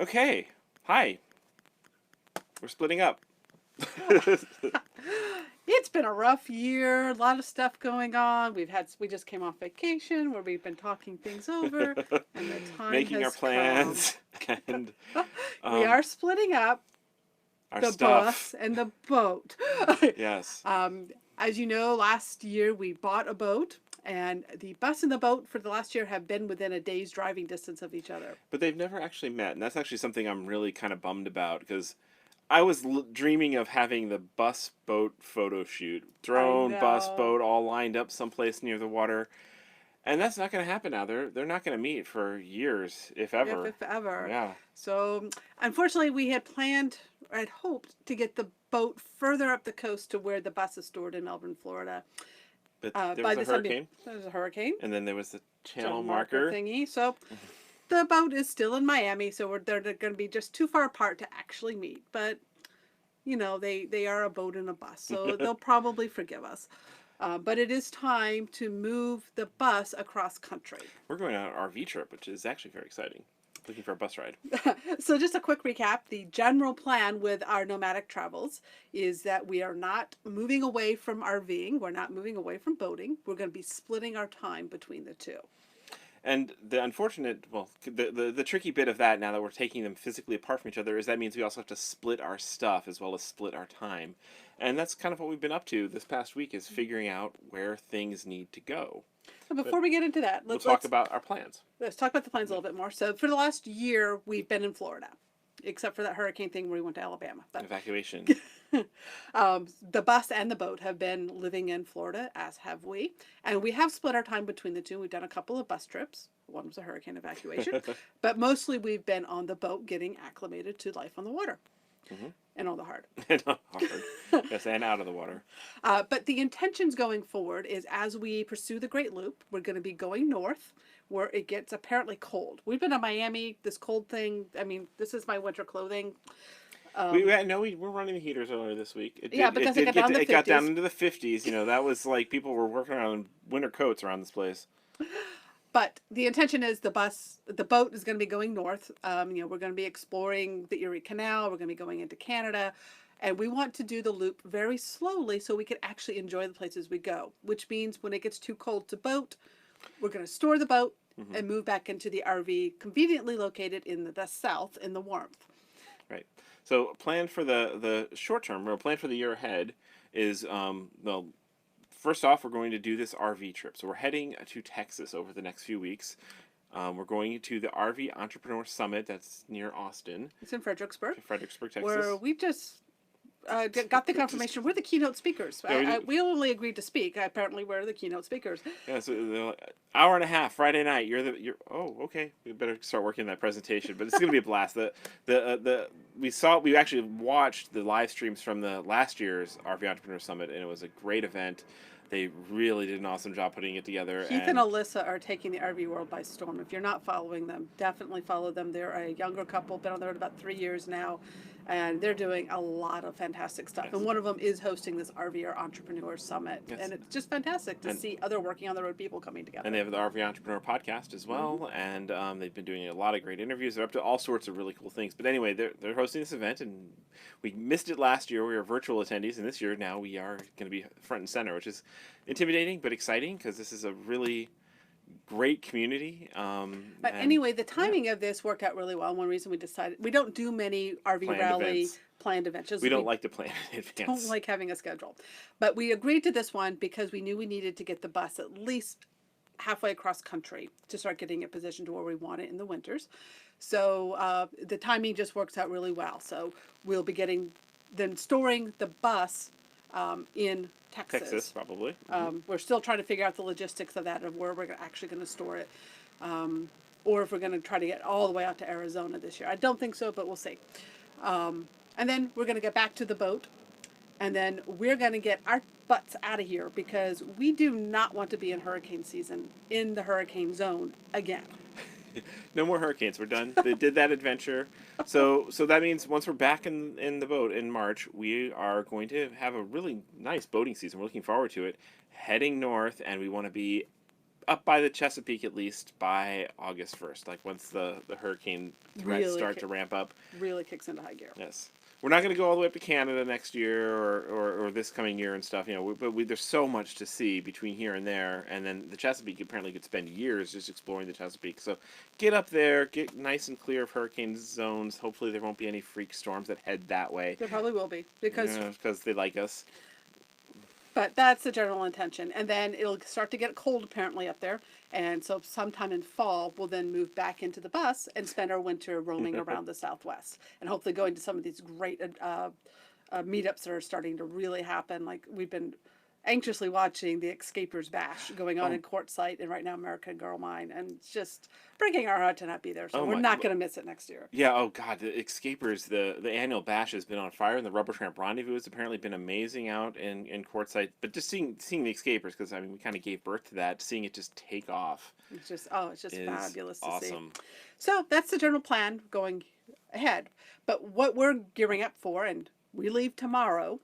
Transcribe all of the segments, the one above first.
Okay. Hi. We're splitting up. It's been a rough year, a lot of stuff going on. We just came off vacation where we've been talking things over and the time Making our has come. plans and We um, are splitting up our the stuff. bus and the boat. Yes. um, as you know, last year we bought a boat and the bus and the boat for the last year have been within a day's driving distance of each other. But they've never actually met, and that's actually something I'm really kind of bummed about because I was dreaming of having the bus boat photo shoot, I drone, bus, know. boat, all lined up someplace near the water, and that's not going to happen now. They're not going to meet for years, if If, ever. if ever. Yeah. So, unfortunately, we had planned, or had hoped to get the boat further up the coast to where the bus is stored in Melbourne, Florida. But there By was a this time, hurricane, there's a hurricane, and then there was the channel channel marker marker. thingy. So, the boat is still in Miami, so they're going to be just too far apart to actually meet. But, you know, they are a boat and a bus, so they'll probably forgive us. But it is time to move the bus across country. We're going on an RV trip, which is actually very exciting. Looking for a bus ride. So, just a quick recap, the general plan with our nomadic travels is that we are not moving away from RVing, we're not moving away from boating, we're going to be splitting our time between the two. And the unfortunate, well, the tricky bit of that now that we're taking them physically apart from each other is that means we also have to split our stuff as well as split our time. And that's kind of what we've been up to this past week is figuring out where things need to go. So But before we get into that, we'll talk about our plans. let's talk about the plans a little bit more. So, for the last year, we've been in Florida, except for that hurricane thing where we went to Alabama. But Evacuation. the bus and the boat have been living in Florida, as have we. And we have split our time between the two. We've done a couple of bus trips. One was a hurricane evacuation. But mostly we've been on the boat getting acclimated to life on the water and on the hard. And hard. Yes, and out of the water. But the intentions going forward is as we pursue the Great Loop, we're going to be going north where it gets apparently cold. We've been to Miami, this cold thing. I mean, this is my winter clothing. We were running the heaters earlier this week. Yeah, because it got down to It got down 50s. into the 50s. You know, that was like people were working around winter coats around this place. But the intention is the boat is going to be going north. We're going to be exploring the Erie Canal. We're going to be going into Canada. And we want to do the loop very slowly so we can actually enjoy the places we go, which means when it gets too cold to boat, we're going to store the boat and move back into the RV conveniently located in the south in the warmth. Right. So, plan for the short term, or plan for the year ahead, is well, first off, we're going to do this RV trip. So we're heading to Texas over the next few weeks. We're going to the RV Entrepreneur Summit that's near Austin, It's in Fredericksburg, Fredericksburg, where Texas. we've just got the confirmation. We're the keynote speakers. Yeah, We only agreed to speak. Apparently, we're the keynote speakers. yeah, so they're like, hour and a half Friday night. You're oh, okay. We better start working that presentation. But it's gonna be a blast. We actually watched the live streams from the last year's RV Entrepreneur Summit, and it was a great event. They really did an awesome job putting it together. Keith and Alyssa are taking the RV world by storm. If you're not following them, definitely follow them. They're a younger couple, been on the road about 3 years now, and they're doing a lot of fantastic stuff. Yes. And one of them is hosting this RV or Entrepreneur Summit, Yes. and it's just fantastic to see other working on the road people coming together. And they have the RV Entrepreneur podcast as well, and they've been doing a lot of great interviews. They're up to all sorts of really cool things. But anyway, they're hosting this event, and we missed it last year. We were virtual attendees, and this year now we are going to be front and center, which is intimidating but exciting because this is a really great community. But anyway, the timing of this worked out really well. One reason we decided we don't do many RV Planned rally events. planned events. Just We don't like to plan in advance. don't like having a schedule. But we agreed to this one because we knew we needed to get the bus at least halfway across country to start getting it positioned to where we want it in the winters. So the timing just works out really well. So we'll be storing the bus in Texas, probably. We're still trying to figure out the logistics of that, of where we're actually going to store it. Or if we're going to try to get all the way out to Arizona this year. I don't think so, but we'll see. And then we're going to get back to the boat. And then we're going to get our butts out of here because we do not want to be in hurricane season in the hurricane zone again. No more hurricanes. We're done. They did that adventure. So that means once we're back in the boat in March, we are going to have a really nice boating season. We're looking forward to it. Heading north, and we want to be up by the Chesapeake at least by August 1st. Like once the hurricane threats Really start to ramp up. really kicks into high gear. Yes. We're not going to go all the way up to Canada next year or this coming year and stuff, but there's so much to see between here and there. And then the Chesapeake apparently could spend years just exploring the Chesapeake. So get up there, get nice and clear of hurricane zones. Hopefully there won't be any freak storms that head that way. There probably will be Because they like us. But that's the general intention. And then it'll start to get cold apparently up there. And so sometime in fall, we'll then move back into the bus and spend our winter roaming around the Southwest. And hopefully going to some of these great meetups that are starting to really happen. Like we've been anxiously watching the Escapers Bash going on in Quartzsite and right now American Girl Mine. And it's just breaking our heart to not be there. So we're not going to miss it next year. Yeah, oh God, the Escapers, the annual bash has been on fire, and the Rubber Tramp Rendezvous has apparently been amazing out in Quartzsite. But just seeing the Escapers, because I mean we kind of gave birth to that, seeing it just take off. It's just fabulous to see. Awesome. So that's the general plan going ahead. But what we're gearing up for, and we leave tomorrow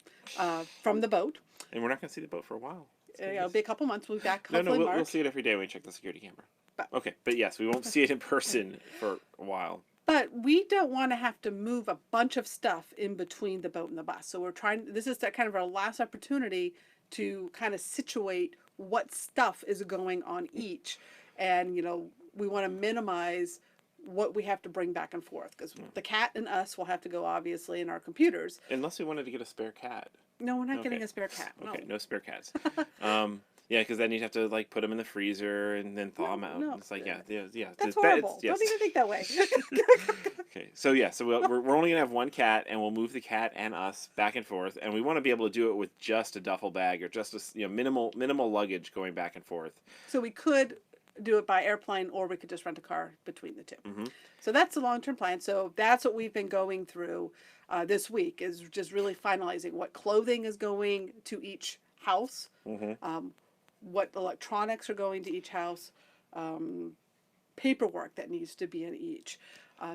from the boat. And we're not going to see the boat for a while. It'll be a couple months. We'll be back No, hopefully we'll see it every day when we check the security camera. Okay, but yes, we won't see it in person for a while. But we don't want to have to move a bunch of stuff in between the boat and the bus. So we're trying, this is that kind of our last opportunity to kind of situate what stuff is going on each. And, we want to minimize what we have to bring back and forth. Because the cat and us will have to go, obviously, in our computers. Unless we wanted to get a spare cat. No, we're not getting a spare cat. Okay, no spare cats. Yeah, because then you'd have to put them in the freezer and then thaw them out. No. It's like That's horrible. Yes. Don't even think that way. Okay, so we're only gonna have one cat, and we'll move the cat and us back and forth, and we want to be able to do it with just a duffel bag or just a minimal luggage going back and forth. So we could do it by airplane, or we could just rent a car between the two. Mm-hmm. So that's the long-term plan. So that's what we've been going through this week, is just really finalizing what clothing is going to each house, what electronics are going to each house, paperwork that needs to be in each.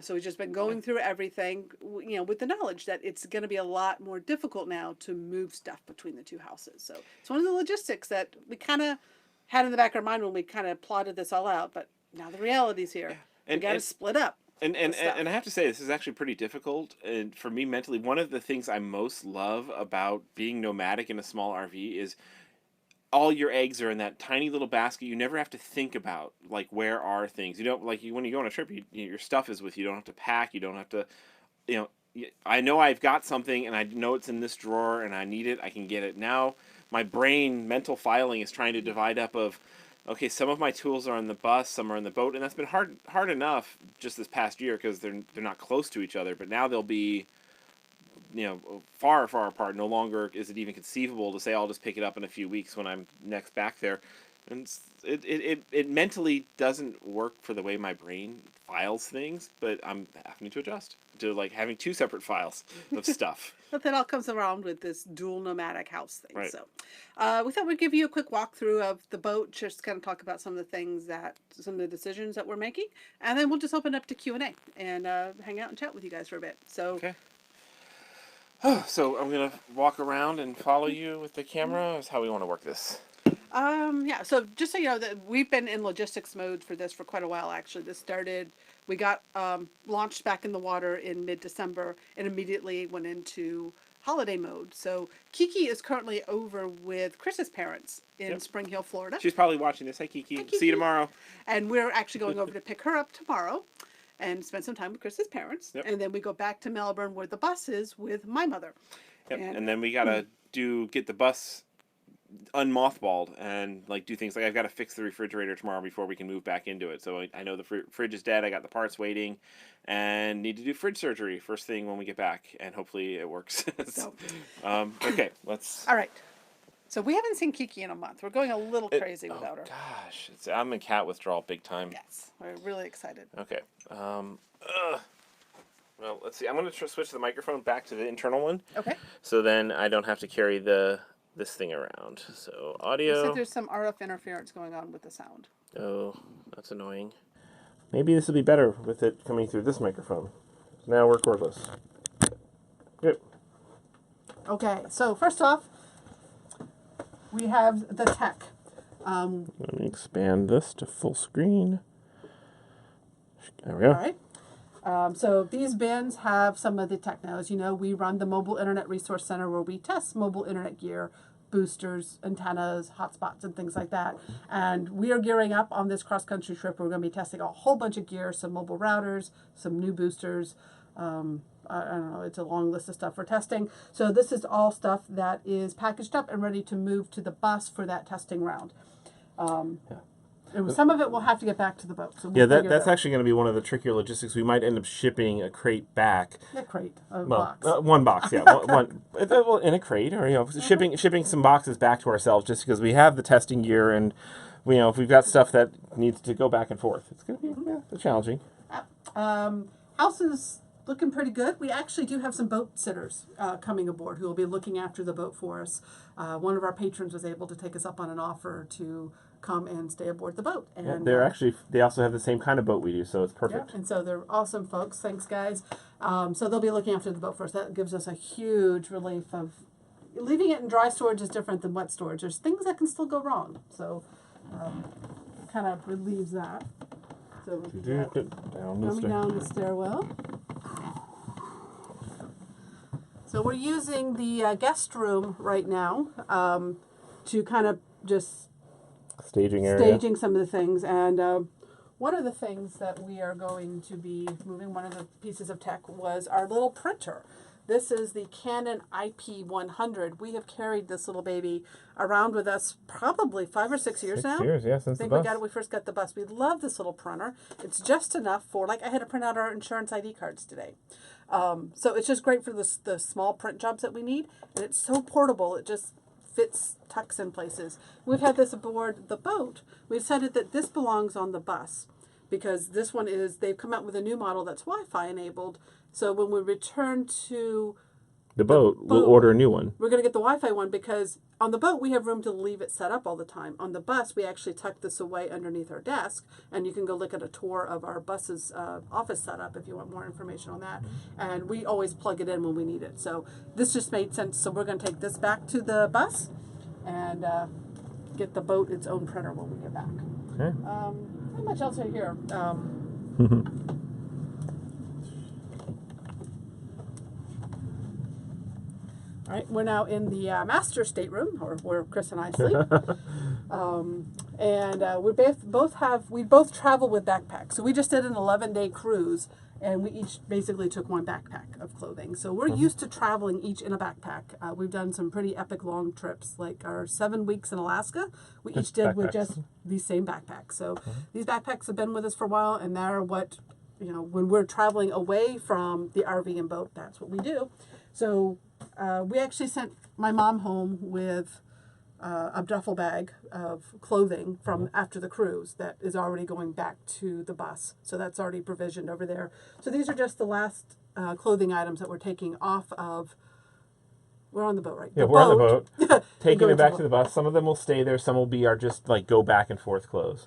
So we've just been going through everything, with the knowledge that it's going to be a lot more difficult now to move stuff between the two houses. So it's one of the logistics that we kind of had in the back of our mind when we kind of plotted this all out, but now the reality's here. We got to split up. And I have to say, this is actually pretty difficult, and for me mentally, one of the things I most love about being nomadic in a small RV is all your eggs are in that tiny little basket. You never have to think about where are things. You don't when you go on a trip, your stuff is with you. You don't have to pack. You don't have to, I know I've got something and I know it's in this drawer and I need it. I can get it now. My brain, mental filing is trying to divide up of, okay, some of my tools are on the bus, some are on the boat, and that's been hard enough just this past year because they're not close to each other. But now they'll be, far apart. No longer is it even conceivable to say I'll just pick it up in a few weeks when I'm next back there. And it mentally doesn't work for the way my brain files things, but I'm having to adjust to having two separate files of stuff. But that all comes around with this dual nomadic house thing. Right. So we thought we'd give you a quick walkthrough of the boat, just kind of talk about some of the decisions that we're making, and then we'll just open up to Q&A and hang out and chat with you guys for a bit. So. Okay. So I'm going to walk around and follow you with the camera. That's how we want to work this. Yeah, so just so you know, that we've been in logistics mode for this for quite a while, actually. We got launched back in the water in mid-December and immediately went into holiday mode. So Kiki is currently over with Chris's parents in Spring Hill, Florida. She's probably watching this. Hey, Kiki. See you tomorrow. And we're actually going over to pick her up tomorrow and spend some time with Chris's parents. Yep. And then we go back to Melbourne where the bus is with my mother. Yep. And then we got to get the bus unmothballed and do things I've got to fix the refrigerator tomorrow before we can move back into it. So I know the fridge is dead. I got the parts waiting and need to do fridge surgery first thing when we get back, and hopefully it works. Okay, let's. All right. So we haven't seen Kiki in a month. We're going a little crazy without her. Gosh, I'm in cat withdrawal big time. Yes, we're really excited. Okay. Well, let's see. I'm going to switch the microphone back to the internal one. Okay. So then I don't have to carry this thing around. So audio. Looks like there's some RF interference going on with the sound. Oh, that's annoying. Maybe this will be better with it coming through this microphone. Now we're cordless. Yep. Okay, so first off, we have the tech. Let me expand this to full screen. There we go. All right. So these bins have some of the techno. As you know, we run the Mobile Internet Resource Center where we test mobile internet gear, boosters, antennas, hotspots, and things like that. And we are gearing up on this cross-country trip. We're going to be testing a whole bunch of gear, some mobile routers, some new boosters. I don't know, it's a long list of stuff we're testing. So this is all stuff that is packaged up and ready to move to the bus for that testing round. Some of it we'll have to get back to the boat. So we'll that's actually going to be one of the trickier logistics. We might end up shipping a crate back. A crate, box. One box, yeah, one in a crate, or shipping some boxes back to ourselves, just because we have the testing gear, and if we've got stuff that needs to go back and forth, it's going to be challenging. House is looking pretty good. We actually do have some boat sitters coming aboard who will be looking after the boat for us. One of our patrons was able to take us up on an offer to come and stay aboard the boat. And they also have the same kind of boat we do, so it's perfect. Yeah, and so they're awesome folks. Thanks, guys. So they'll be looking after the boat for us. That gives us a huge relief of leaving it in dry storage is different than wet storage. There's things that can still go wrong, so kind of relieves that. So we coming down the stairwell. So we're using the guest room right now to kind of just staging some of the things. And one of the things that we are going to be moving, one of the pieces of tech, was our little printer. This is the Canon IP100. We have carried this little baby around with us probably 5 or 6 years now. 6 years, yeah, since the bus. We first got the bus. We love this little printer. It's just enough for, I had to print out our insurance ID cards today. So it's just great for the small print jobs that we need. And it's so portable. It just fits, tucks in places. We've had this aboard the boat. We decided that this belongs on the bus because this one they've come out with a new model that's Wi-Fi enabled. So when we return to the boat, we'll order a new one. We're going to get the Wi-Fi one because on the boat we have room to leave it set up all the time. On the bus, we actually tuck this away underneath our desk, and you can go look at a tour of our bus's office setup if you want more information on that. And we always plug it in when we need it. So this just made sense. So we're going to take this back to the bus and get the boat its own printer when we get back. Okay. Not much else right here. All right, we're now in the master stateroom, or where Chris and I sleep, and we both travel with backpacks. So we just did an 11-day cruise, and we each basically took one backpack of clothing. So we're used to traveling each in a backpack. We've done some pretty epic long trips, like our 7 weeks in Alaska. We each did with just these same backpacks. So these backpacks have been with us for a while, and they're what when we're traveling away from the RV and boat, that's what we do. So we actually sent my mom home with a duffel bag of clothing from after the cruise that is already going back to the bus. So that's already provisioned over there. So these are just the last clothing items that we're taking off of. We're on the boat, right? Yeah, we're on the boat, taking it back to the bus. Some of them will stay there. Some will be our just go back and forth clothes.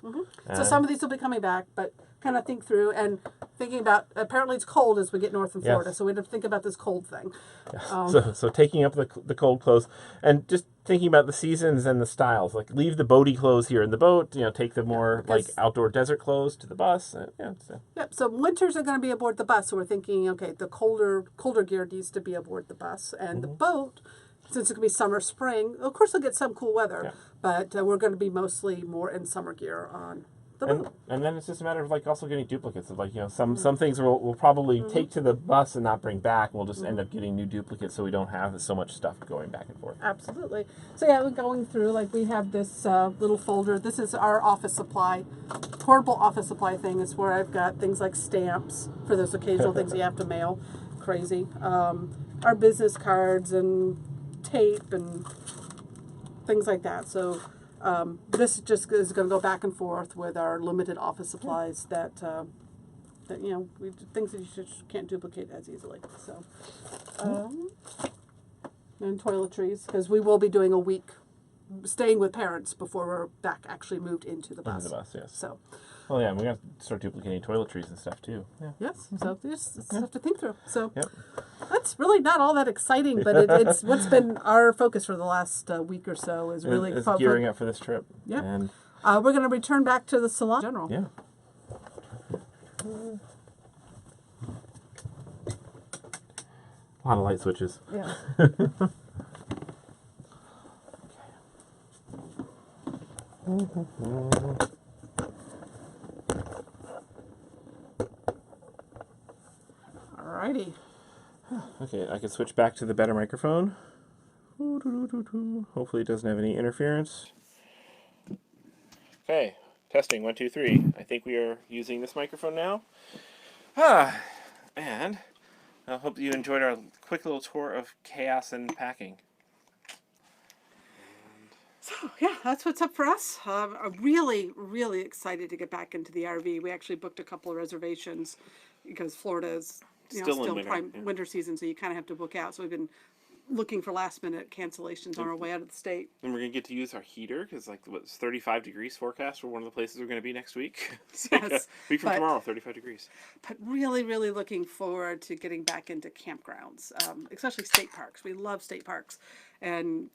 So some of these will be coming back, but kind of think through and thinking about, apparently it's cold as we get north of Florida, so we have to think about this cold thing. Yes. So taking up the cold clothes and just thinking about the seasons and the styles. Leave the boaty clothes here in the boat, take the more outdoor desert clothes to the bus. Yep, so winters are going to be aboard the bus, so we're thinking, okay, the colder gear needs to be aboard the bus, and the boat, since it's going to be summer, spring, of course we'll get some cool weather, but we're going to be mostly more in summer gear on the boat. And then it's just a matter of also getting duplicates of some things we'll probably take to the bus and not bring back. We'll just end up getting new duplicates so we don't have so much stuff going back and forth. Absolutely. So yeah, we're going through, we have this little folder. This is our office supply, portable office supply thing. It's where I've got things like stamps for those occasional things you have to mail. Crazy. Our business cards and tape and things like that. So this just is going to go back and forth with our limited office supplies that things that you just can't duplicate as easily. So, and toiletries, because we will be doing a week staying with parents before we're back actually moved into the bus. Into the bus, yes. So. Well, yeah, we got to start duplicating toiletries and stuff too. Yeah. Yes. So there's stuff to think through. So. Yep. That's really not all that exciting, but it's what's been our focus for the last week or so is really It's gearing up for this trip. Yep. And we're going to return back to the salon in general. yeah. A lot of light switches. Yeah. Alrighty. Okay, I can switch back to the better microphone. Hopefully it doesn't have any interference. Okay, testing 1, 2, 3. I think we are using this microphone now. And I hope you enjoyed our quick little tour of chaos and packing. So yeah, that's what's up for us. I'm really, really excited to get back into the RV. We actually booked a couple of reservations because Florida is Still in winter, prime yeah. winter season, so you kind of have to book out. So we've been looking for last minute cancellations on our way out of the state. And we're going to get to use our heater because, like, what's 35 degrees forecast for one of the places we're going to be next week. Yes, week from tomorrow, 35 degrees. But really, really looking forward to getting back into campgrounds, especially state parks. We love state parks. And,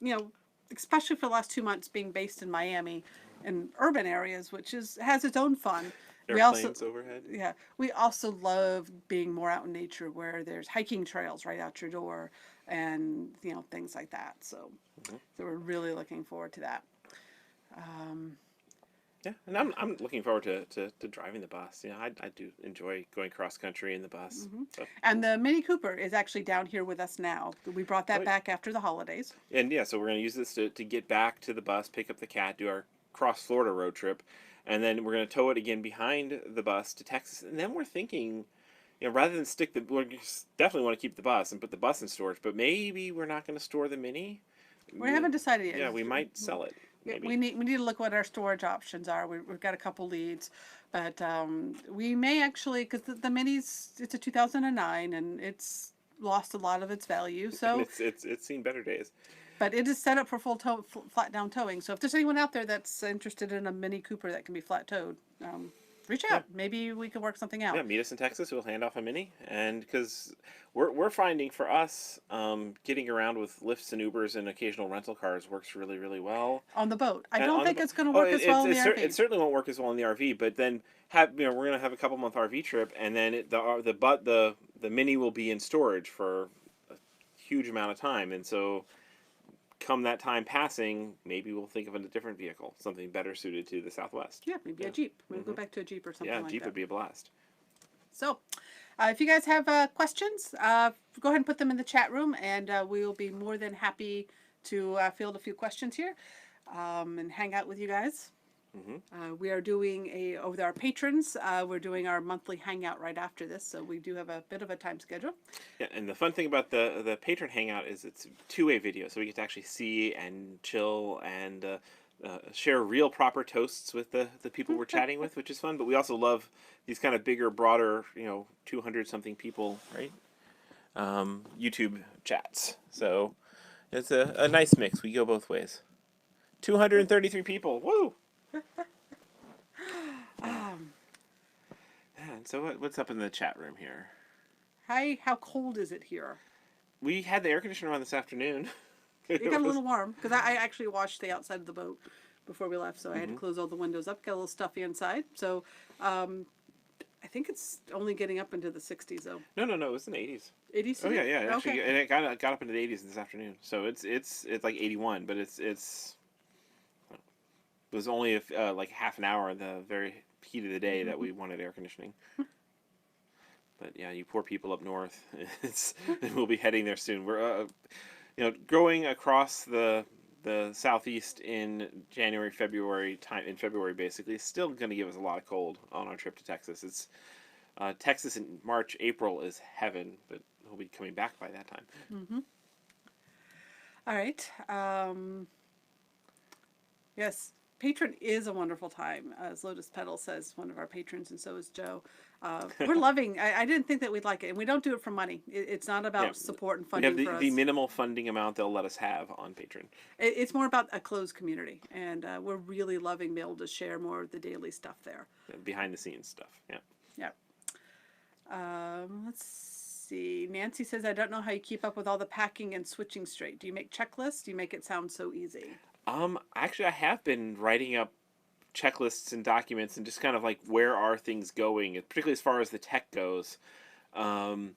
especially for the last 2 months being based in Miami and urban areas, which has its own fun. Airplanes overhead. Yeah, we also love being more out in nature where there's hiking trails right out your door and things like that. So, so we're really looking forward to that. Yeah, and I'm looking forward to driving the bus. I do enjoy going cross country in the bus. So. And the Mini Cooper is actually down here with us now. We brought that back after the holidays. And yeah, so we're going to use this to get back to the bus, pick up the cat, do our cross Florida road trip, and then we're going to tow it again behind the bus to Texas. And then we're thinking, rather than we definitely want to keep the bus and put the bus in storage, but maybe we're not going to store the Mini. We haven't decided yet. Yeah, we might sell it. Maybe. We need to look what our storage options are. We've got a couple leads, but we may actually, because the Mini's, it's a 2009 and it's lost a lot of its value. So it's seen better days. But it is set up for full flat down towing. So if there's anyone out there that's interested in a Mini Cooper that can be flat towed, reach out. Yeah. Maybe we can work something out. Yeah, meet us in Texas. We'll hand off a Mini, and because we're finding for us, getting around with Lyfts and Ubers and occasional rental cars works really, really well on the boat. I don't think it's going to work as well in the RV. It certainly won't work as well in the RV. But then we're going to have a couple month RV trip, and then the Mini will be in storage for a huge amount of time, and so. Come that time passing, maybe we'll think of a different vehicle, something better suited to the Southwest. Yeah, maybe a Jeep. We'll go back to a Jeep or something like that. Yeah, Jeep would be a blast. So, if you guys have questions, go ahead and put them in the chat room, and we'll be more than happy to field a few questions here and hang out with you guys. We are doing with our patrons, we're doing our monthly hangout right after this, so we do have a bit of a time schedule. Yeah, and the fun thing about the patron hangout is it's two-way video, so we get to actually see and chill and share real proper toasts with the people we're chatting with, which is fun. But we also love these kind of bigger, broader, 200-something people, right? YouTube chats. So it's a nice mix. We go both ways. 233 people. Woo! And so what's up in the chat room here? Hi, how cold is it here? We had the air conditioner on this afternoon. It got a little warm because I actually washed the outside of the boat before we left, so I had to close all the windows up. Got a little stuffy inside, so I think it's only getting up into the 60s though. No, it was in the 80s. 80s? Oh yeah. Actually, okay. And it got up into the 80s this afternoon. So it's like 81, but it was only like half an hour in the very heat of the day that we wanted air conditioning. But yeah, you poor people up north. We'll be heading there soon. We're going across the southeast in January, February in February basically is still going to give us a lot of cold on our trip to Texas. It's Texas in March, April is heaven, but we'll be coming back by that time. All right. Yes. Patron is a wonderful time, as Lotus Petal says, one of our patrons, and so is Joe. We're loving. I didn't think that we'd like it, and we don't do it for money. It's not about support and funding. We have for us. the minimal funding amount they'll let us have on Patreon. It's more about a closed community, and we're really loving being able to share more of the daily stuff there. Behind the scenes stuff. Yeah. Yeah. Let's see. Nancy says, I don't know how you keep up with all the packing and switching straight. Do you make checklists? Do you make it sound so easy? Actually, I have been writing up checklists and documents and just kind of like where are things going, particularly as far as the tech goes. Um,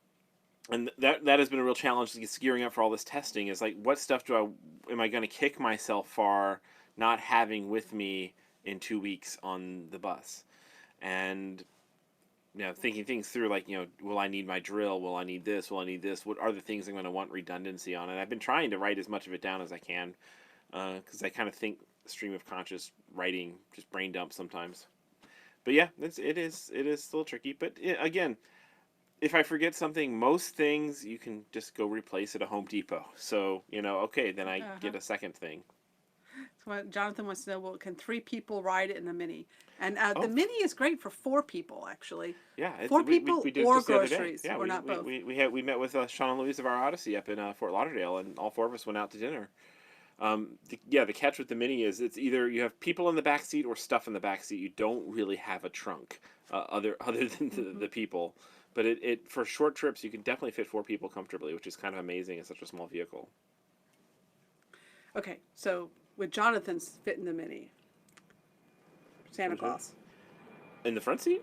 and that has been a real challenge, just gearing up for all this testing. Is like, what stuff am I going to kick myself for not having with me in 2 weeks on the bus? And thinking things through, like, will I need my drill? Will I need this? Will I need this? What are the things I'm going to want redundancy on? And I've been trying to write as much of it down as I can, because I kind of think stream of conscious writing, just brain dump sometimes. But yeah, it is still tricky. But again, if I forget something, most things you can just go replace at a Home Depot. So okay, then I get a second thing. So what Jonathan wants to know, well, can 3 people ride it in the Mini? And Oh. the Mini is great for 4 people, actually. Yeah, 4 people we did it or just the other day. groceries, Yeah, or not both. we met with Sean and Louise of our Odyssey up in Fort Lauderdale, and all 4 of us went out to dinner. The catch with the Mini is it's either you have people in the back seat or stuff in the back seat. You don't really have a trunk, other than the people. But it for short trips you can definitely fit 4 people comfortably, which is kind of amazing in such a small vehicle. Okay, so with Jonathan's fit in the Mini, Santa Claus. In the front seat?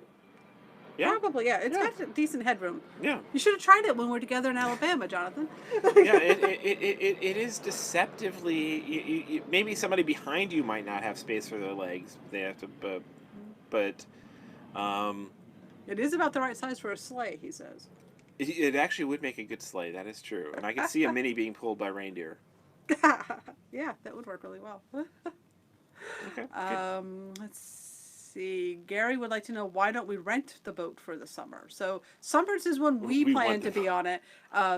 Yeah. Probably, yeah. It's got decent headroom. Yeah. You should have tried it when we were together in Alabama, Jonathan. Yeah, it is deceptively. Maybe somebody behind you might not have space for their legs. They have to, but it is about the right size for a sleigh, he says. It actually would make a good sleigh. That is true, and I could see a Mini being pulled by reindeer. Yeah, that would work really well. Okay. Let's see. Gary would like to know, why don't we rent the boat for the summer? So summers is when we plan to be on it.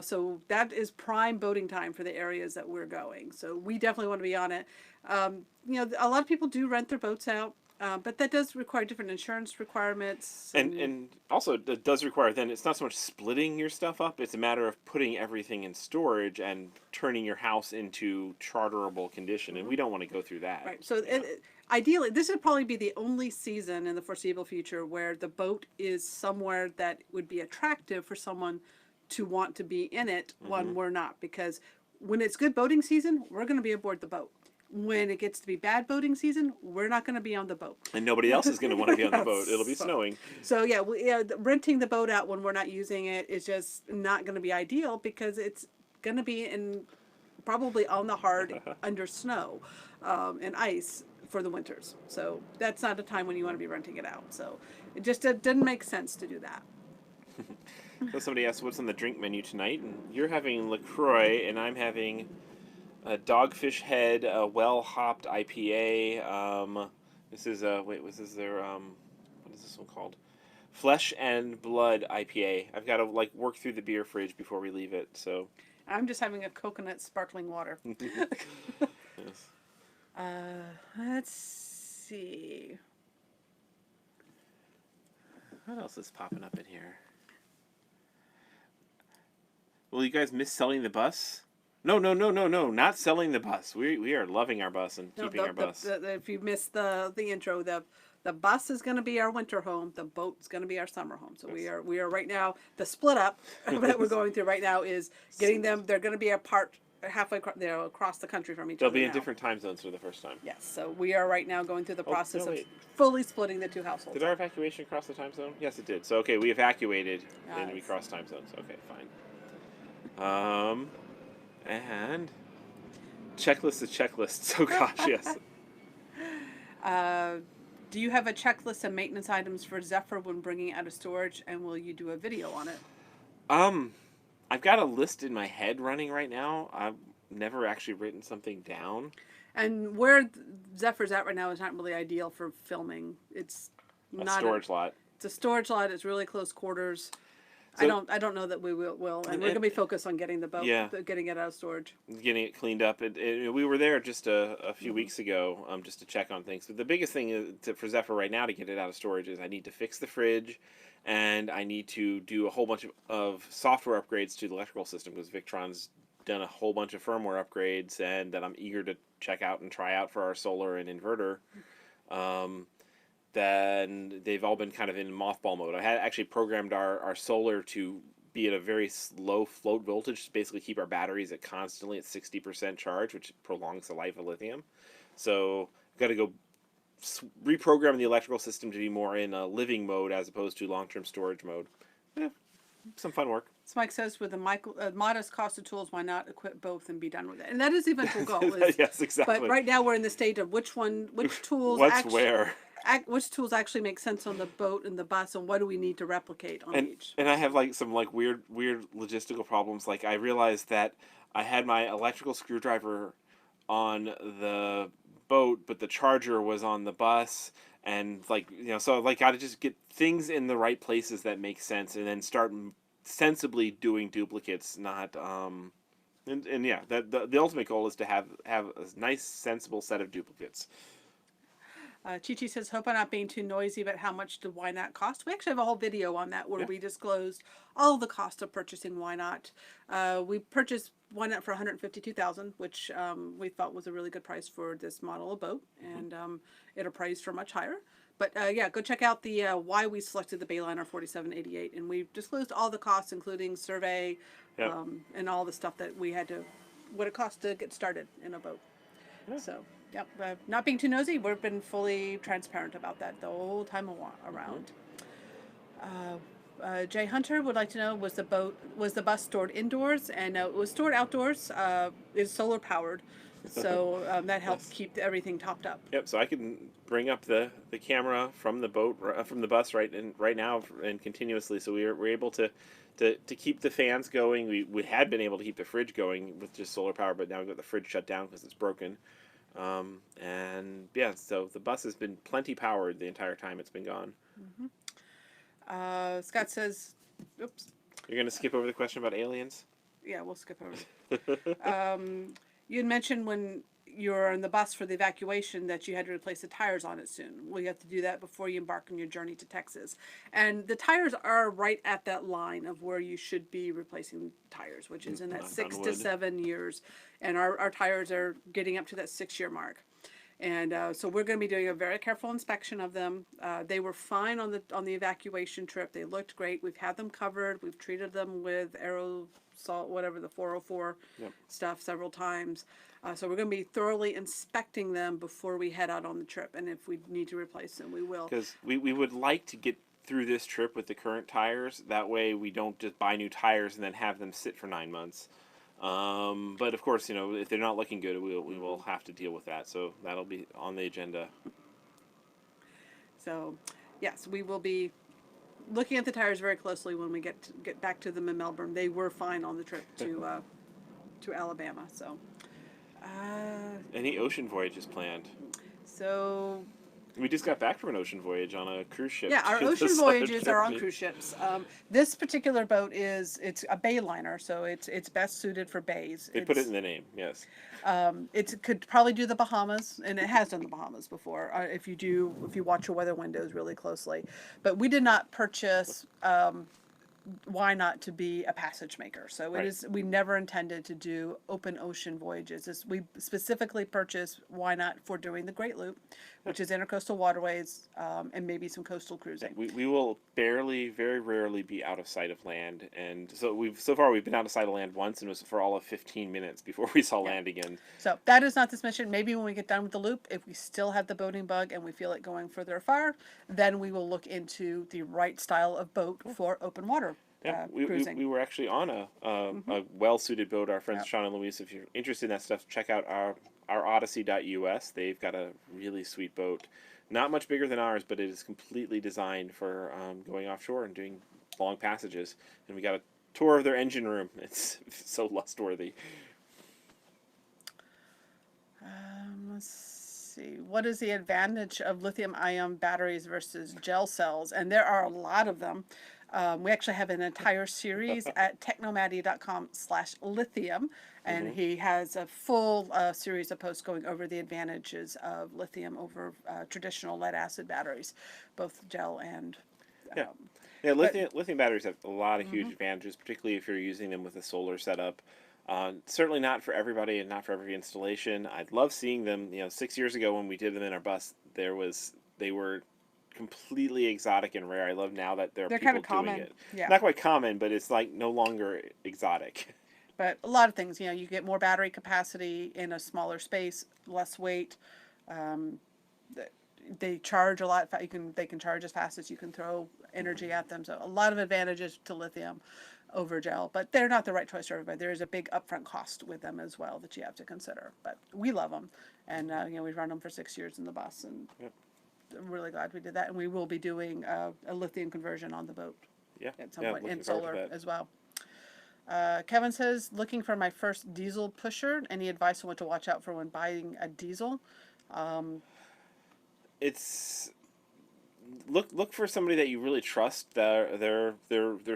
So that is prime boating time for the areas that we're going. So we definitely want to be on it. A lot of people do rent their boats out. But that does require different insurance requirements. And also it does require, then it's not so much splitting your stuff up, it's a matter of putting everything in storage and turning your house into charterable condition, and we don't want to go through that. Right. So ideally, this would probably be the only season in the foreseeable future where the boat is somewhere that would be attractive for someone to want to be in it when we're not. Because when it's good boating season, we're going to be aboard the boat. When it gets to be bad boating season, we're not going to be on the boat. And nobody else is going to want to be on the boat. It'll be snowing. So yeah, renting the boat out when we're not using it is just not going to be ideal, because it's going to be probably on the hard under snow and ice for the winters. So that's not a time when you want to be renting it out. So it just didn't make sense to do that. So somebody asked what's on the drink menu tonight, and you're having LaCroix, and I'm having a Dogfish Head, a well-hopped IPA. This is what is this one called? Flesh and Blood IPA. I've got to work through the beer fridge before we leave it. So I'm just having a coconut sparkling water. Yes. Let's see. What else is popping up in here? Will you guys miss selling the bus? No, not selling the bus. We are loving our bus and keeping our bus. If you missed the intro, the bus is going to be our winter home. The boat's going to be our summer home. So yes. we are right now, the split up that we're going through right now is getting them. They're going to be apart halfway across the country from each other. They'll be in different time zones for the first time. Yes. So we are right now going through the process of fully splitting the 2 households. Did our evacuation cross the time zone? Yes, it did. So okay, we evacuated and we crossed time zones. Okay, fine. And checklist of checklists. Oh gosh, yes. Do you have a checklist of maintenance items for Zephyr when bringing it out of storage, and will you do a video on it? I've got a list in my head running right now. I've never actually written something down. And where Zephyr's at right now is not really ideal for filming. It's not a storage lot. It's a storage lot. It's really close quarters. So, I don't know that we will. And we're going to be focused on getting the boat, getting it out of storage. Getting it cleaned up. We were there just a few weeks ago just to check on things. But the biggest thing for Zephyr right now to get it out of storage is I need to fix the fridge, and I need to do a whole bunch of software upgrades to the electrical system, because Victron's done a whole bunch of firmware upgrades, and that I'm eager to check out and try out for our solar and inverter. Then they've all been kind of in mothball mode. I had actually programmed our solar to be at a very low float voltage to basically keep our batteries at constantly at 60% charge, which prolongs the life of lithium. So we've got to go reprogram the electrical system to be more in a living mode as opposed to long-term storage mode. Yeah, some fun work. So Mike says, with a modest cost of tools, why not equip both and be done with it? And that is the eventual goal. Yes, exactly. But right now we're in the state of which tools What's where. Which tools actually make sense on the boat and the bus, and what do we need to replicate on each? And I have like some like weird logistical problems. Like I realized that I had my electrical screwdriver on the boat, but the charger was on the bus, and like so like got to just get things in the right places that make sense, and then start sensibly doing duplicates, not and yeah, that the ultimate goal is to have a nice sensible set of duplicates. Chi says, hope I'm not being too noisy, but how much do Why Not cost? We actually have a whole video on that where we disclosed all the cost of purchasing Why Not. We purchased Why Not for $152,000, which we thought was a really good price for this model of boat, and it appraised for much higher. But yeah, go check out the why we selected the Bayliner 4788, and we've disclosed all the costs, including survey and all the stuff that we had to, what it costs to get started in a boat. So. Yep, not being too nosy, we've been fully transparent about that the whole time around. Jay Hunter would like to know, was the bus stored indoors? And it was stored outdoors. It's solar powered, so that helps keep everything topped up. Yep. So I can bring up the camera from the boat from the bus right now and continuously. So we're able to keep the fans going. We had been able to keep the fridge going with just solar power, but now we've got the fridge shut down because it's broken. And yeah, so the bus has been plenty powered the entire time it's been gone. Scott says, oops. You're going to skip over the question about aliens? Yeah, we'll skip over it. You had mentioned when you were on the bus for the evacuation that you had to replace the tires on it soon. Well, you have to do that before you embark on your journey to Texas. And the tires are right at that line of where you should be replacing tires, which is in that 6 to 7 years. And our tires are getting up to that 6-year mark. And so we're going to be doing a very careful inspection of them. They were fine on the evacuation trip. They looked great. We've had them covered. We've treated them with aerosol, whatever, the 404 stuff several times. So we're going to be thoroughly inspecting them before we head out on the trip. And if we need to replace them, we will. Because we would like to get through this trip with the current tires. That way we don't just buy new tires and then have them sit for 9 months. But of course, if they're not looking good, we will have to deal with that. So that'll be on the agenda. So, yes, we will be looking at the tires very closely when we get back to them in Melbourne. They were fine on the trip to Alabama. So, any ocean voyages planned? So. We just got back from an ocean voyage on a cruise ship. Yeah, our ocean voyages are on cruise ships. This particular boat it's a Bayliner, so it's best suited for bays. They put it in the name, yes. It could probably do the Bahamas, and it has done the Bahamas before. If you watch your weather windows really closely, but we did not purchase. Why Not to be a passage maker? So we never intended to do open ocean voyages. We specifically purchased Why Not for doing the Great Loop, which is intercoastal waterways, and maybe some coastal cruising. We will very rarely be out of sight of land, and so far we've been out of sight of land once, and it was for all of 15 minutes before we saw land again. So that is not this mission. Maybe when we get done with the loop, if we still have the boating bug and we feel it going further afar, then we will look into the right style of boat for open water. Yeah, we were actually on a well-suited boat. Our friends Sean and Luis, if you're interested in that stuff, check out our odyssey.us. They've got a really sweet boat. Not much bigger than ours, but it is completely designed for going offshore and doing long passages. And we got a tour of their engine room. It's so lust-worthy. Let's see. What is the advantage of lithium-ion batteries versus gel cells? And there are a lot of them. We actually have an entire series at technomadia.com/lithium, and he has a full series of posts going over the advantages of lithium over traditional lead-acid batteries, both gel and... lithium batteries have a lot of huge advantages, particularly if you're using them with a solar setup. Certainly not for everybody and not for every installation. I'd love seeing them. 6 years ago when we did them in our bus, they were completely exotic and rare. I love now that there are They're kind people of doing common. it. Yeah. Not quite common, but it's like no longer exotic. But a lot of things, you get more battery capacity in a smaller space, less weight. Um, they charge a lot. They can charge as fast as you can throw energy at them. So a lot of advantages to lithium over gel, but they're not the right choice for everybody. There is a big upfront cost with them as well that you have to consider. But we love them, and we've run them for 6 years in the bus, and Yep. I'm really glad we did that. And we will be doing a lithium conversion on the boat Yeah. at some Yeah. point, Looking and forward to solar that. as well. Kevin says, looking for my first diesel pusher. Any advice on what to watch out for when buying a diesel? It's look for somebody that you really trust. Their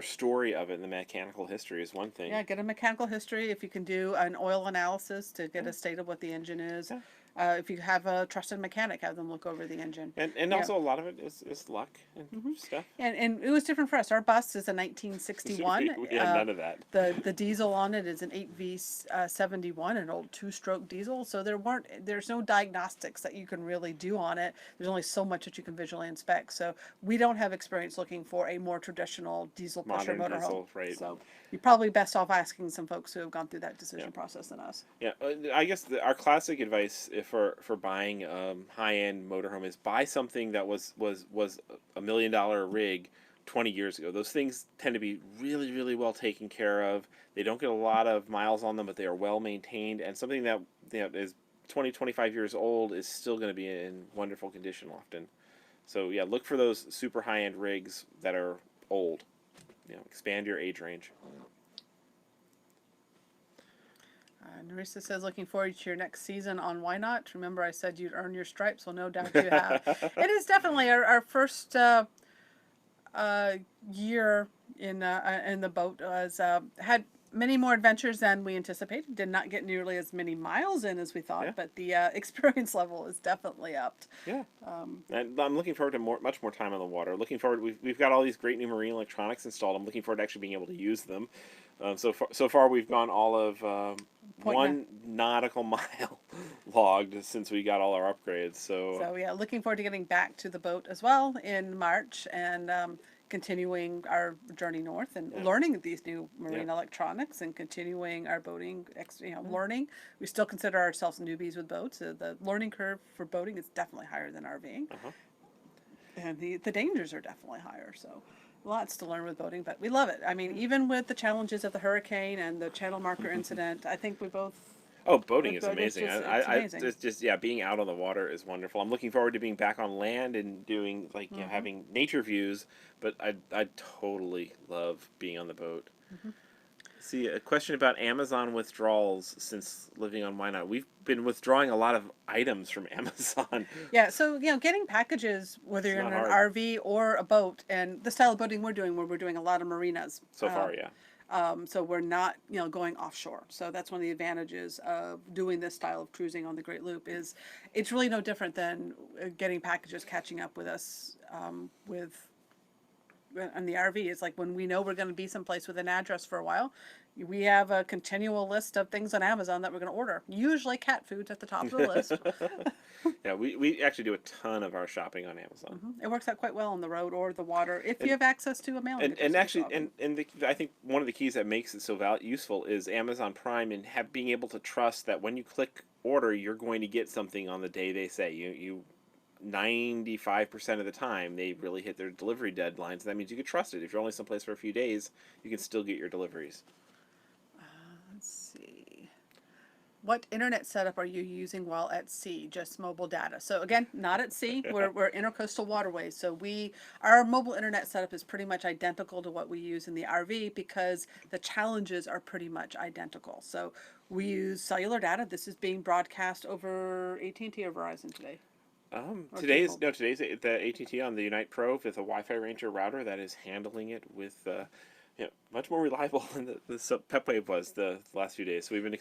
story of it and the mechanical history is one thing. Yeah, get a mechanical history. If you can do an oil analysis to get Yeah. a state of what the engine is. Yeah. If you have a trusted mechanic, have them look over the engine. And Yeah. also a lot of it is luck and stuff. And it was different for us. Our bus is a 1961. We had none of that. The diesel on it is an 8V71, an old two-stroke diesel. So there's no diagnostics that you can really do on it. There's only so much that you can visually inspect. So we don't have experience looking for a more traditional diesel pusher Modern motorhome. diesel, right. So you're probably best off asking some folks who have gone through that decision process than us. Yeah, I guess our classic advice for buying high end motorhome is buy something that was $1 million rig 20 years ago. Those things tend to be really well taken care of. They don't get a lot of miles on them, but they are well maintained. And something that is 25 years old is still going to be in wonderful condition often. So yeah, look for those super high end rigs that are old. Expand your age range. Narissa says, looking forward to your next season on Why Not? Remember I said you'd earn your stripes? Well, no doubt you have. It is definitely our first year in the boat. Had many more adventures than we anticipated. Did not get nearly as many miles in as we thought, but the experience level is definitely upped. Yeah. And I'm looking forward to much more time on the water. Looking forward, we've got all these great new marine electronics installed. I'm looking forward to actually being able to use them. So far we've gone all of 1 nautical mile logged since we got all our upgrades. So yeah, looking forward to getting back to the boat as well in March and continuing our journey north and learning these new marine electronics and continuing our boating learning. We still consider ourselves newbies with boats. The learning curve for boating is definitely higher than RVing. And the dangers are definitely higher. So lots to learn with boating, but we love it. I mean, even with the challenges of the hurricane and the channel marker incident, I think we both... Oh, boating is amazing. It's amazing. It's just being out on the water is wonderful. I'm looking forward to being back on land and doing having nature views, but I totally love being on the boat. See, a question about Amazon withdrawals since living on Why Not. We've been withdrawing a lot of items from Amazon. Yeah, so getting packages, whether you're in an RV or a boat, and the style of boating we're doing a lot of marinas. So far, yeah. So we're not, going offshore. So that's one of the advantages of doing this style of cruising on the Great Loop is it's really no different than getting packages catching up with us on the RV. It's like when we know we're going to be someplace with an address for a while, we have a continual list of things on Amazon that we're going to order. Usually cat food's at the top of the list. Yeah, we actually do a ton of our shopping on Amazon. It works out quite well on the road or the water if you have access to a mailing address. And actually, I think one of the keys that makes it so useful is Amazon Prime and being able to trust that when you click order, you're going to get something on the day they say. You 95% of the time they really hit their delivery deadlines. That means you can trust it. If you're only someplace for a few days, you can still get your deliveries. Let's see. What internet setup are you using while at sea? Just mobile data. So again, not at sea. We're intercoastal waterways. So our mobile internet setup is pretty much identical to what we use in the RV because the challenges are pretty much identical. So we use cellular data. This is being broadcast over AT&T or Verizon today. Today's the AT&T on the Unite Pro with a Wi-Fi Ranger router that is handling it with much more reliable than the PepWave was the last few days. So we've been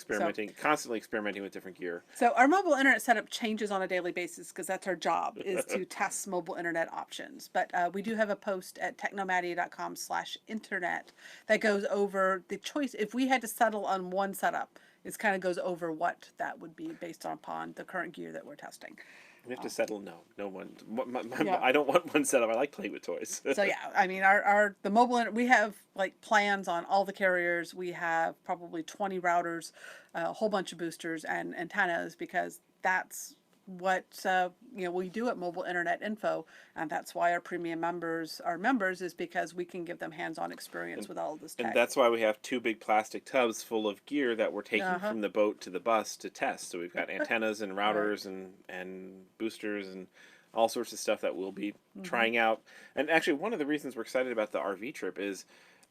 constantly experimenting with different gear. So our mobile internet setup changes on a daily basis because that's our job is to test mobile internet options. But we do have a post at technomadia.com/internet that goes over the choice. If we had to settle on one setup, it kind of goes over what that would be based upon the current gear that we're testing. We have to settle. No one. Yeah. I don't want one setup. I like playing with toys. So yeah, I mean, our the mobile we have like plans on all the carriers. We have probably 20 routers, a whole bunch of boosters and antennas because that's what we do at Mobile Internet Info, and that's why our premium members are members is because we can give them hands-on experience with all of this And tech. that's why we have two big plastic tubs full of gear that we're taking Uh-huh. from the boat to the bus to test. So we've got antennas and Right. routers and boosters and all sorts of stuff that we'll be Mm-hmm. trying out. And actually, one of the reasons we're excited about the RV trip is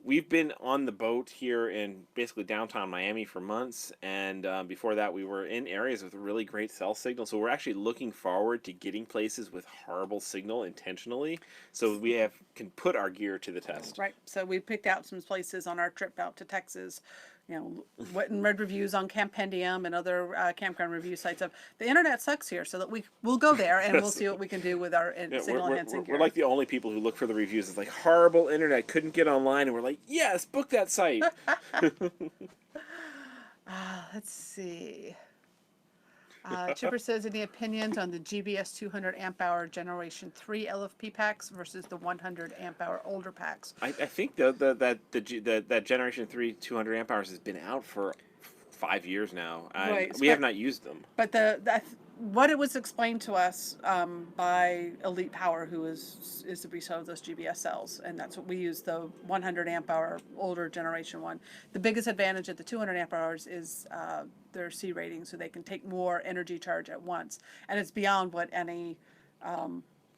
we've been on the boat here in basically downtown Miami for months, and before that, we were in areas with really great cell signal. So we're actually looking forward to getting places with horrible signal intentionally, so we can put our gear to the test. Right. So we picked out some places on our trip out to Texas, wet and red reviews on Campendium and other campground review sites of the internet sucks here, so that we'll go there and we'll Yes. see what we can do with our Yeah, signal enhancing gear. we're like the only people who look for the reviews. It's like horrible internet, couldn't get online, and we're like, yes, book that site. Let's see. Chipper says, any opinions on the GBS 200 amp hour Generation 3 LFP packs versus the 100 amp hour older packs? I think that Generation 3 200 amp hours has been out for 5 years now. Right, We have not used them. But what it was explained to us by Elite Power, who is the reseller of those GBS cells, and that's what we use, the 100 amp hour older generation one. The biggest advantage of the 200 amp hours is their C rating, so they can take more energy charge at once, and it's beyond what any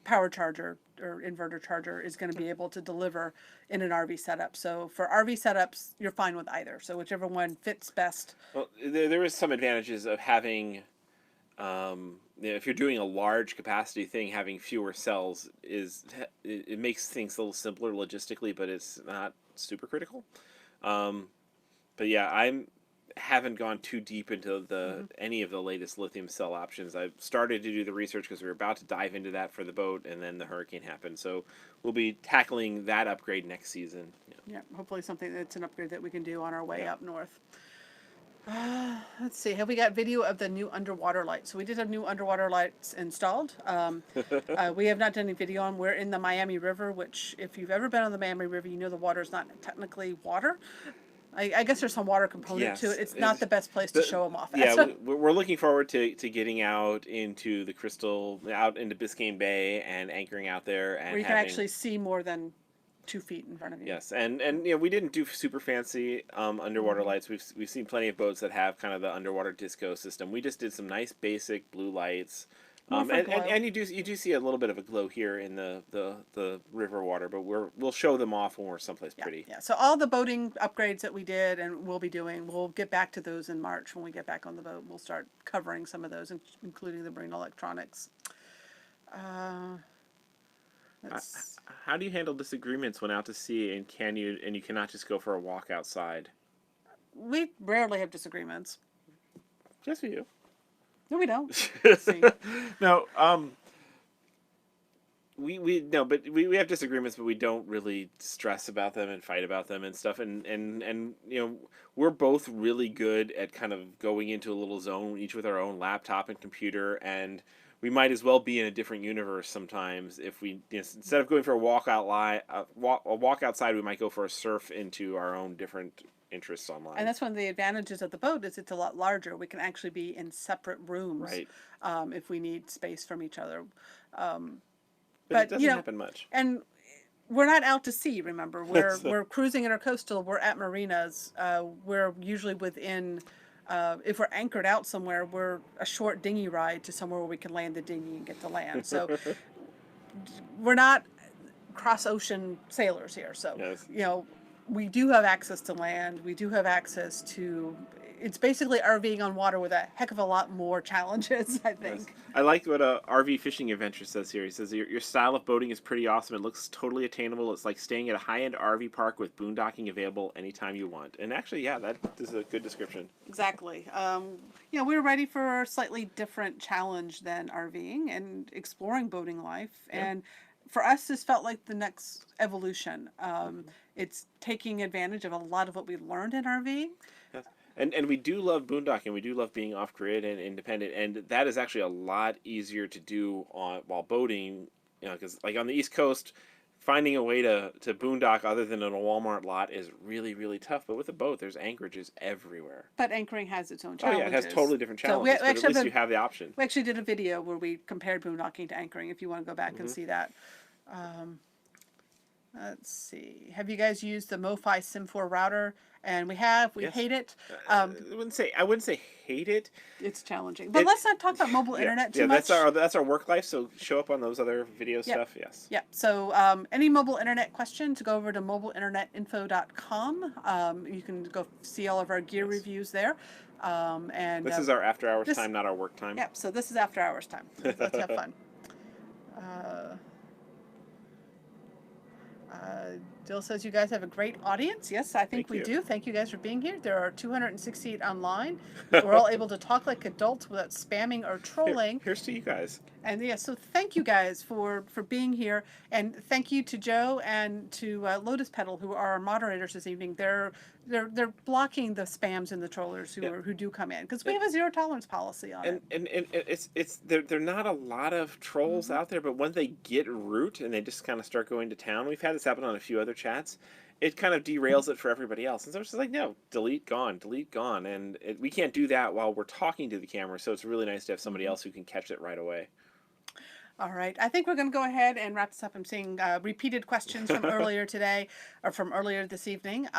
power charger or inverter charger is going to be able to deliver in an RV setup. So for RV setups, you're fine with either. So whichever one fits best. Well, there is some advantages of having, if you're doing a large capacity thing, having fewer cells it makes things a little simpler logistically, but it's not super critical. But yeah, haven't gone too deep into any of the latest lithium cell options. I've started to do the research because we were about to dive into that for the boat, and then the hurricane happened. So we'll be tackling that upgrade next season. Yeah, hopefully something that's an upgrade that we can do on our way up north. Let's see. Have we got video of the new underwater lights? So we did have new underwater lights installed. We have not done any video on. We're in the Miami River, which if you've ever been on the Miami River, you know the water is not technically water. I guess there's some water component to it. It's not the best place to show them off at. Yeah, we're looking forward to getting out into the out into Biscayne Bay and anchoring out there. And where you can actually see more than 2 feet in front of you. Yes, and we didn't do super fancy underwater lights. We've seen plenty of boats that have kind of the underwater disco system. We just did some nice basic blue lights. And you do see a little bit of a glow here in the river water, but we'll show them off when we're someplace pretty. Yeah. So all the boating upgrades that we did and we'll be doing, we'll get back to those in March when we get back on the boat. We'll start covering some of those, including the marine electronics. How do you handle disagreements when out to sea and you cannot just go for a walk outside? We rarely have disagreements. Just for you. No, we don't. No, we have disagreements, but we don't really stress about them and fight about them and stuff. And we're both really good at kind of going into a little zone, each with our own laptop and computer, and we might as well be in a different universe sometimes. If we instead of going for a walk outside, we might go for a surf into our own different interests online. And that's one of the advantages of the boat is it's a lot larger. We can actually be in separate rooms, right? If we need space from each other. But it doesn't happen much. And we're not out to sea. Remember, we're cruising in our coastal. We're at marinas. We're usually within. If we're anchored out somewhere, we're a short dinghy ride to somewhere where we can land the dinghy and get to land. So we're not cross ocean sailors here. So yes. We do have access to land. We do have access to. It's basically RVing on water with a heck of a lot more challenges, I think. Yes. I like what RV Fishing Adventure says here. He says, your style of boating is pretty awesome. It looks totally attainable. It's like staying at a high-end RV park with boondocking available anytime you want. And actually, yeah, that is a good description. Exactly. We're ready for a slightly different challenge than RVing and exploring boating life. Yeah. And for us, this felt like the next evolution. It's taking advantage of a lot of what we learned in RVing. Yes. And we do love boondocking. We do love being off grid and independent, and that is actually a lot easier to do while boating. You know, because like on the East Coast, finding a way to boondock other than in a Walmart lot is really really tough. But with a boat, there's anchorages everywhere. But anchoring has its own Oh challenges. yeah, it has totally different So we challenges. But at actually least you have the option. we actually did a video where we compared boondocking to anchoring. If you want to go back and Mm-hmm. see that. Let's see. Have you guys used the MoFi Sim4 router? And we have. We Yes. hate it. I wouldn't say hate it. It's challenging. But let's not talk about mobile internet too much. That's our work life. So show up on those other video stuff. Yes. Yeah. So any mobile internet questions, go over to mobileinternetinfo.com. You can go see all of our gear reviews there. And this is our after hours time, not our work time. Yep. So this is after hours time. Let's have fun. Jill says you guys have a great audience. Yes, I think we do. Thank you guys for being here. There are 268 online. We're all able to talk like adults without spamming or trolling. Here's to you guys. And yeah, so thank you guys for being here, and thank you to Joe and to Lotus Petal, who are our moderators this evening. They're blocking the spams and the trollers who do come in, because we have a zero tolerance policy on it. And it's they're not a lot of trolls out there, but when they get root and they just kind of start going to town, we've had this happen on a few other chats. It kind of derails it for everybody else, and so it's just like, no, delete, gone, and we can't do that while we're talking to the camera. So it's really nice to have somebody else who can catch it right away. All right. I think we're going to go ahead and wrap this up. I'm seeing repeated questions from earlier today or from earlier this evening.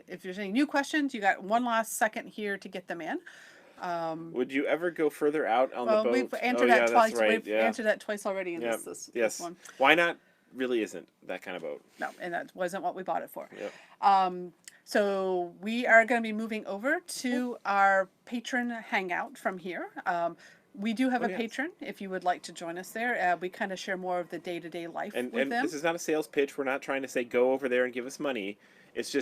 If there's any new questions, you got one last second here to get them in. Would you ever go further out on the boat? We've answered that twice. Right. We've answered that twice already in this one. Why not? Really isn't that kind of boat. No, and that wasn't what we bought it for. Yep. So we are going to be moving over to our patron hangout from here. We do have a patron if you would like to join us there. We kind of share more of the day-to-day life with them. And this is not a sales pitch. We're not trying to say go over there and give us money. It's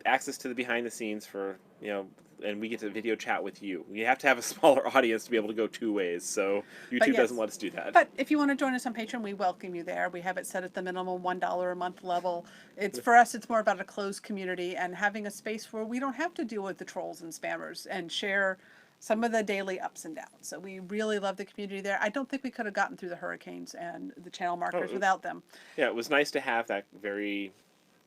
access to the behind the scenes for, and we get to video chat with you. We have to have a smaller audience to be able to go two ways. So YouTube doesn't let us do that. But if you want to join us on Patreon, we welcome you there. We have it set at the minimum $1 a month level. For us, it's more about a closed community and having a space where we don't have to deal with the trolls and spammers and share some of the daily ups and downs. So we really love the community there. I don't think we could have gotten through the hurricanes and the channel markers without them. Yeah, it was nice to have that very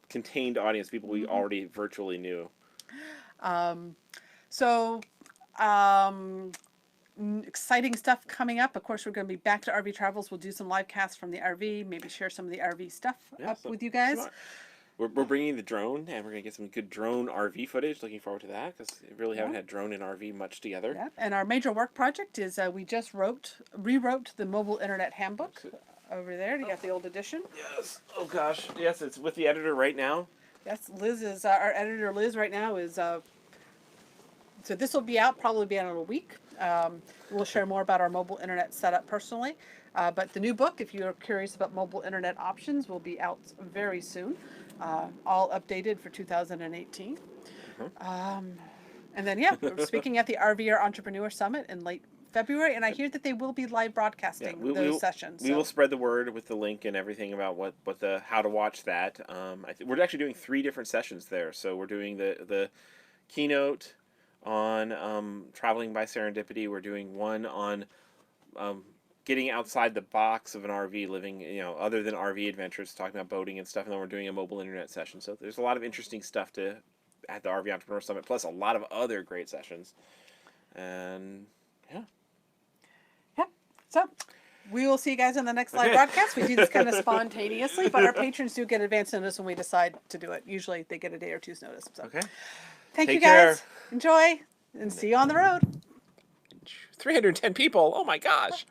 contained audience, people we already virtually knew. Exciting stuff coming up. Of course, we're going to be back to RV Travels. We'll do some live casts from the RV, maybe share some of the RV stuff with you guys. We're bringing the drone, and we're going to get some good drone RV footage. Looking forward to that, because we really haven't had drone and RV much together. Yeah. And our major work project is we just rewrote the Mobile Internet Handbook over there. You got the old edition. Yes. Oh, gosh. Yes, it's with the editor right now. Yes, Liz is, our editor Liz right now is, so this will be out, probably be out in a week. We'll share more about our mobile internet setup personally. But the new book, if you're curious about mobile internet options, will be out very soon. All updated for 2018. And then, we're speaking at the RVR Entrepreneur Summit in late February, and I hear that they will be live broadcasting those sessions. We will spread the word with the link and everything about how to watch that. We're actually doing 3 different sessions there. So we're doing the keynote on traveling by serendipity. We're doing one on getting outside the box of an RV, living, other than RV adventures, talking about boating and stuff, and then we're doing a mobile internet session. So there's a lot of interesting stuff at the RV Entrepreneur Summit, plus a lot of other great sessions. And so we will see you guys on the next live broadcast. We do this kind of spontaneously, but our patrons do get advance notice when we decide to do it. Usually they get a day or two's notice. So. Okay. Thank you guys. Care. Enjoy, and see you on the road. 310 people. Oh my gosh.